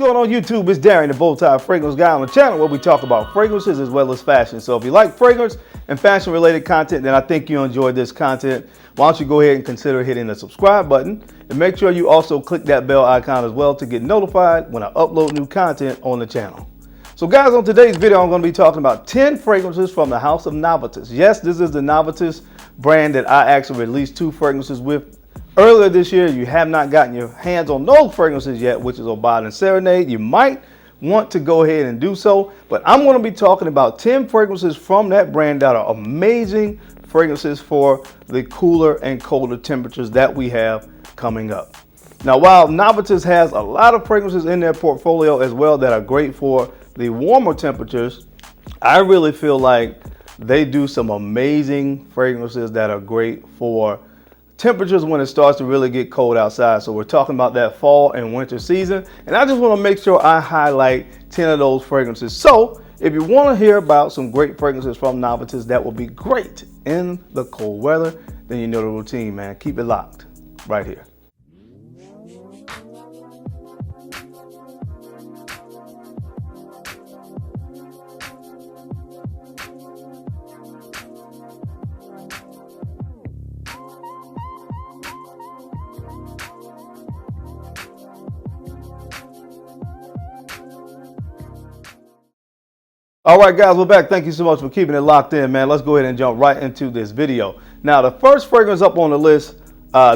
going on YouTube? It's Darren, the Bowtie Fragrance Guy, on the channel where we talk about fragrances as well as fashion. So if you like fragrance and fashion related content, then I think you enjoyed this content. Why don't you go ahead and consider hitting the subscribe button, and make sure you also click that bell icon as well to get notified when I upload new content on the channel. So guys, on today's video, I'm going to be talking about 10 fragrances from the house of Navitus. Yes, this is the Navitus brand that I actually released 2 fragrances with earlier this year. You have not gotten your hands on those fragrances yet, which is Obad and Serenade. You might want to go ahead and do so, but I'm going to be talking about 10 fragrances from that brand that are amazing fragrances for the cooler and colder temperatures that we have coming up. Now, while Navitus has a lot of fragrances in their portfolio as well that are great for the warmer temperatures, I really feel like they do some amazing fragrances that are great for temperatures when it starts to really get cold outside. So we're talking about that fall and winter season, and I just want to make sure I highlight 10 of those fragrances. So if you want to hear about some great fragrances from Navitus that will be great in the cold weather, then you know the routine, man. Keep it locked right here. All right, guys, we're back. Thank you so much for keeping it locked in, man. Let's go ahead and jump right into this video. Now, the first fragrance up on the list,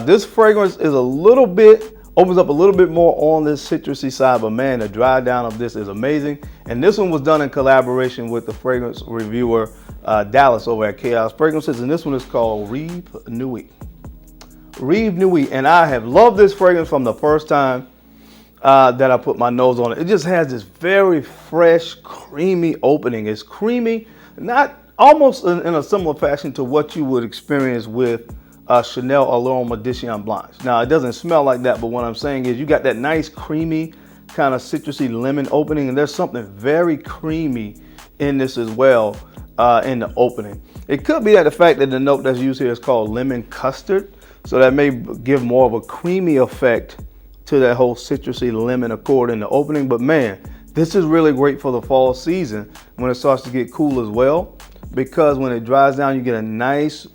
this fragrance is opens up a little bit more on this citrusy side, but man, the dry down of this is amazing. And this one was done in collaboration with the fragrance reviewer Dallas over at Chaos Fragrances, and this one is called Rive Nuit. Rive Nuit, and I have loved this fragrance from the first time that I put my nose on it. It just has this very fresh, creamy opening. It's creamy, not almost in a similar fashion to what you would experience with Chanel Allure Médicien Blanche. Now, it doesn't smell like that, but what I'm saying is you got that nice, creamy, kind of citrusy lemon opening, and there's something very creamy in this as well in the opening. It could be that the fact that the note that's used here is called lemon custard, so that may give more of a creamy effect to that whole citrusy lemon accord in the opening. But man, this is really great for the fall season when it starts to get cool as well, because when it dries down, you get a nice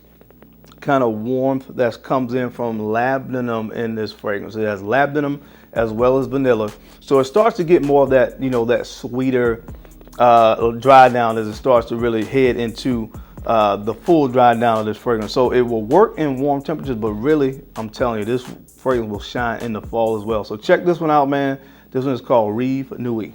kind of warmth that comes in from labdanum in this fragrance. It has labdanum as well as vanilla, so it starts to get more of that, you know, that sweeter dry down as it starts to really head into the full dry down of this fragrance. So it will work in warm temperatures, but really, I'm telling you, this fragrance will shine in the fall as well. So check this one out, man. This one is called Rive Nuit.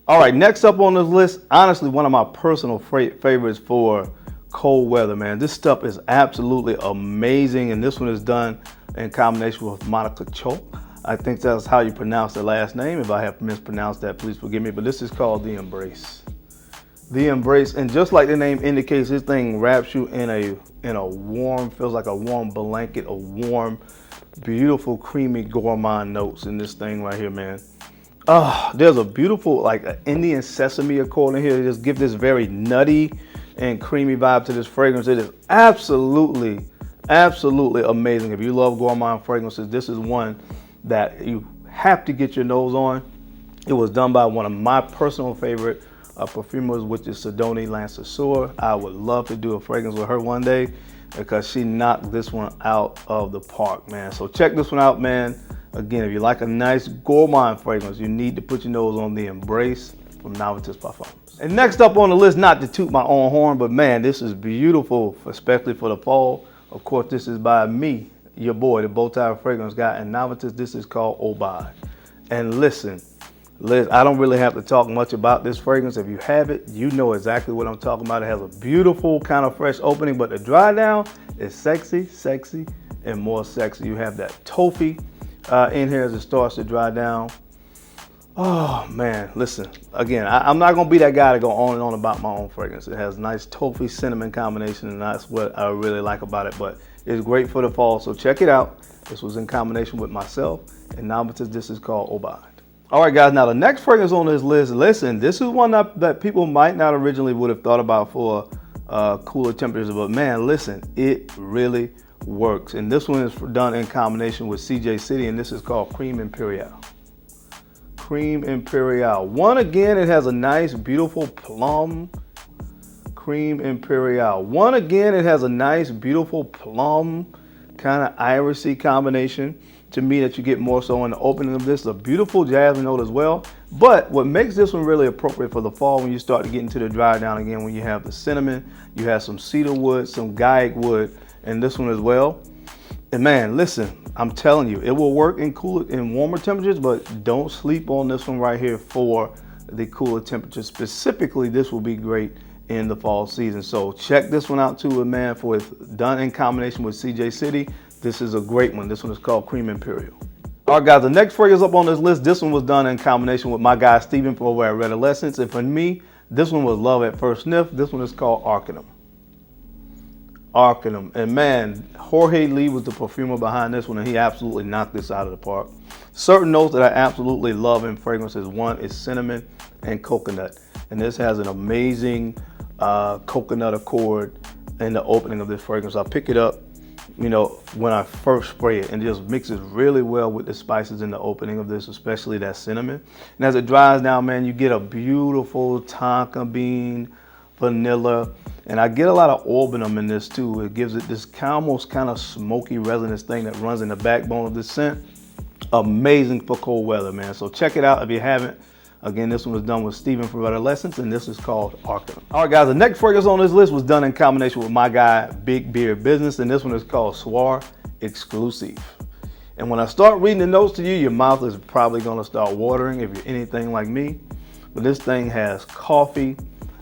All right, next up on this list, honestly, one of my personal favorites for cold weather, man. This stuff is absolutely amazing, and this one is done in combination with Monica Cho. I think that's how you pronounce the last name. If I have mispronounced that, please forgive me, but this is called The Embrace. The Embrace, and just like the name indicates, this thing wraps you in a warm, feels like a warm blanket, a warm, beautiful, creamy, gourmand notes in this thing right here, man. There's a beautiful, like, an Indian sesame accord in here. Just give this very nutty and creamy vibe to this fragrance. It is absolutely, absolutely amazing. If you love gourmand fragrances, this is one that you have to get your nose on. It was done by one of my personal favorite perfumers, which is Sidonie Lancessoure. I would love to do a fragrance with her one day, because she knocked this one out of the park, man. So check this one out, man. Again, if you like a nice gourmand fragrance, you need to put your nose on The Embrace from Navitus Parfums. And next up on the list, not to toot my own horn, but man, this is beautiful, especially for the fall. Of course, this is by me, your boy, the Bowtie Fragrance Guy, and Navitus. This is called Obad. And listen, I don't really have to talk much about this fragrance. If you have it, you know exactly what I'm talking about. It has a beautiful kind of fresh opening, but the dry down is sexy, sexy, and more sexy. You have that toffee in here as it starts to dry down. Oh man, listen, again, I'm not gonna be that guy to go on and on about my own fragrance. It has nice toffee cinnamon combination, and that's what I really like about it, but it's great for the fall, so check it out. This was in combination with myself and Navitus. This is called Obad. All right, guys, now the next fragrance on this list, listen, this is one that people might not originally would have thought about for cooler temperatures, but man, listen, it really works. And this one is done in combination with CJ City, and this is called Cream Imperial. Cream Imperial. One, again, it has a nice, beautiful plum. Cream Imperial. One, again, it has a nice, beautiful plum kind of irisy combination to me that you get more so in the opening of this. A beautiful jasmine note as well. But what makes this one really appropriate for the fall when you start to get into the dry down again, when you have the cinnamon, you have some cedar wood, some gaiac wood, and this one as well. And man, listen, I'm telling you, it will work in warmer temperatures, but don't sleep on this one right here for the cooler temperatures. Specifically, this will be great in the fall season. So check this one out too, man, for it's done in combination with CJ City. This is a great one. This one is called Cream Imperial. All right, guys, the next fragrance up on this list, this one was done in combination with my guy Steven from over at Red Adolescence. And for me, this one was love at first sniff. This one is called Arcanum. Arcanum. And man, Jorge Lee was the perfumer behind this one, and he absolutely knocked this out of the park. Certain notes that I absolutely love in fragrances. One is cinnamon and coconut. And this has an amazing coconut accord in the opening of this fragrance. I pick it up, you know, when I first spray it, and just mixes really well with the spices in the opening of this, especially that cinnamon. And as it dries down, man, you get a beautiful tonka bean, vanilla, and I get a lot of orbanum in this too. It gives it this almost kind of smoky resonance thing that runs in the backbone of this scent. Amazing for cold weather, man. So check it out if you haven't. Again, this one was done with Steven from Adolescence, and this is called Arcanum. All right, guys, the next fragrance on this list was done in combination with my guy, Big Beard Business, and this one is called Soir Exclusive. And when I start reading the notes to you, your mouth is probably gonna start watering if you're anything like me. But this thing has coffee,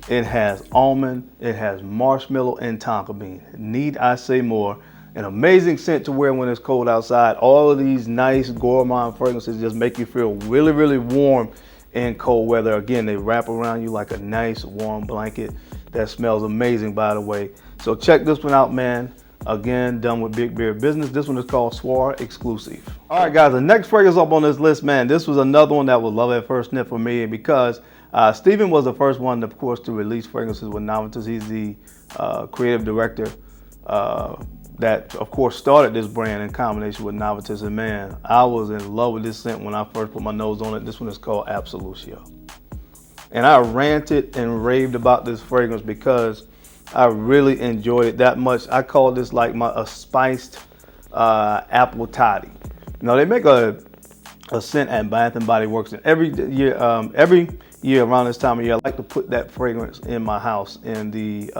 it has almond, it has marshmallow, and tonka bean. Need I say more? An amazing scent to wear when it's cold outside. All of these nice gourmand fragrances just make you feel really, really warm in cold weather. Again, they wrap around you like a nice warm blanket that smells amazing, by the way. So check this one out, man. Again, done with Big Beard Business. This one is called Soir Exclusive. All right, guys, the next fragrance up on this list, man, this was another one that was love at first sniff for me, because Steven was the first one, of course, to release fragrances with Navitus. He's the creative director that, of course, started this brand in combination with Navitus. And man, I was in love with this scent when I first put my nose on it. This one is called Absolutia. And I ranted and raved about this fragrance because I really enjoyed it that much. I call this like a spiced apple toddy. You know, they make a scent at Bath & Body Works, and every year around this time of year, I like to put that fragrance in my house, in the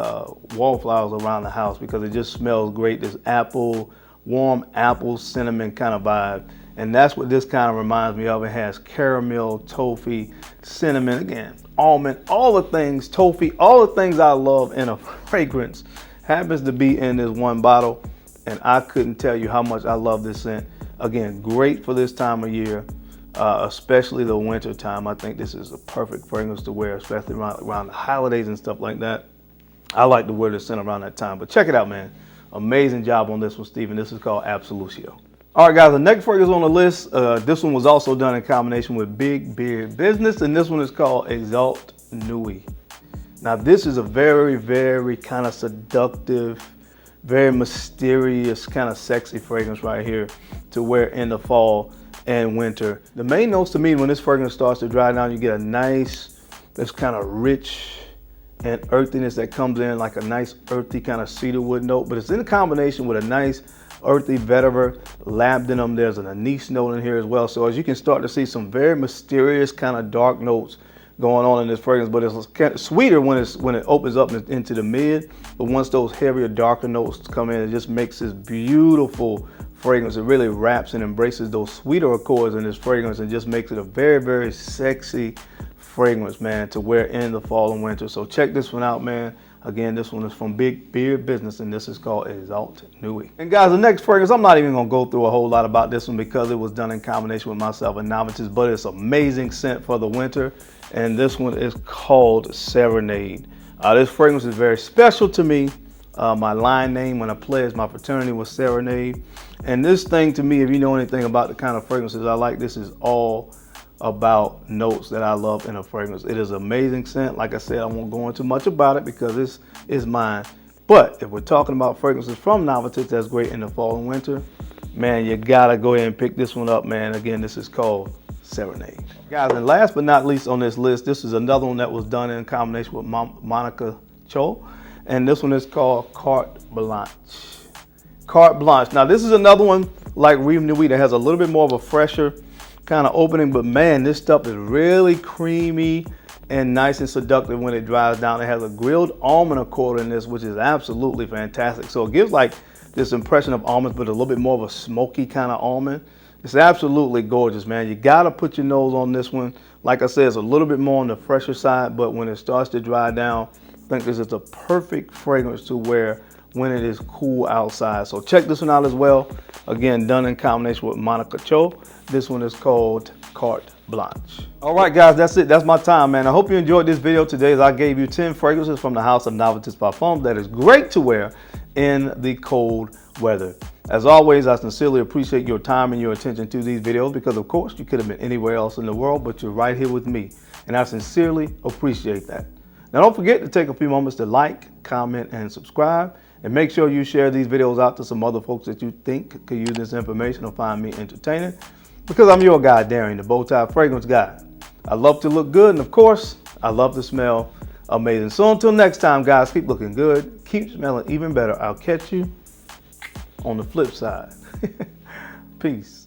wallflowers around the house, because it just smells great. This apple, warm apple, cinnamon kind of vibe. And that's what this kind of reminds me of. It has caramel, toffee, cinnamon, again, almond, all the things, toffee, all the things I love in a fragrance happens to be in this one bottle. And I couldn't tell you how much I love this scent. Again, great for this time of year. Especially the winter time. I think this is a perfect fragrance to wear, especially around the holidays and stuff like that. I like to wear this scent around that time. But check it out, man. Amazing job on this one, Steven. This is called Absolutio. All right, guys, the next fragrance on the list, this one was also done in combination with Big Beard Business, and this one is called Exalt Nuit. Now, this is a very, very kind of seductive, very mysterious, kind of sexy fragrance right here to wear in the fall and winter. The main notes to me when this fragrance starts to dry down, you get a nice, this kind of rich and earthiness that comes in, like a nice earthy kind of cedarwood note, but it's in combination with a nice earthy vetiver, labdanum. There's an anise note in here as well. So as you can start to see some very mysterious kind of dark notes going on in this fragrance, but it's kind of sweeter when it opens up into the mid. But once those heavier, darker notes come in, it just makes this beautiful fragrance. It really wraps and embraces those sweeter accords in this fragrance and just makes it a very, very sexy fragrance, man, to wear in the fall and winter. So check this one out, man. Again, this one is from Big Beard Business, and this is called Exalt Nuit. And guys, the next fragrance, I'm not even gonna go through a whole lot about this one because it was done in combination with myself and Navitus, but it's amazing scent for the winter. And this one is called Serenade. This fragrance is very special to me. My line name when I pledged my fraternity was Serenade. And this thing to me, if you know anything about the kind of fragrances I like, this is all about notes that I love in a fragrance. It is an amazing scent. Like I said, I won't go into much about it because this is mine. But if we're talking about fragrances from Navitus that's great in the fall and winter, man, you gotta go ahead and pick this one up, man. Again, this is called Serenade. Guys, and last but not least on this list, this is another one that was done in combination with Monica Cho, and this one is called Carte Blanche. Carte Blanche. Now this is another one like Rive Nuit that has a little bit more of a fresher kind of opening, but man, this stuff is really creamy and nice and seductive when it dries down. It has a grilled almond accord in this, which is absolutely fantastic. So it gives like this impression of almonds, but a little bit more of a smoky kind of almond. It's absolutely gorgeous, man. You gotta put your nose on this one. Like I said, it's a little bit more on the fresher side, but when it starts to dry down, I think this is a perfect fragrance to wear when it is cool outside. So check this one out as well. Again, done in combination with Monica Cho. This one is called Carte Blanche. All right, guys, that's it. That's my time, man. I hope you enjoyed this video today as I gave you 10 fragrances from the house of Navitus Parfums that is great to wear in the cold weather. As always, I sincerely appreciate your time and your attention to these videos because, of course, you could have been anywhere else in the world, but you're right here with me, and I sincerely appreciate that. Now, don't forget to take a few moments to like, comment, and subscribe, and make sure you share these videos out to some other folks that you think could use this information or find me entertaining, because I'm your guy, Darian, the Bowtie Fragrance Guy. I love to look good, and of course, I love to smell amazing. So until next time, guys, keep looking good, keep smelling even better. I'll catch you on the flip side. Peace.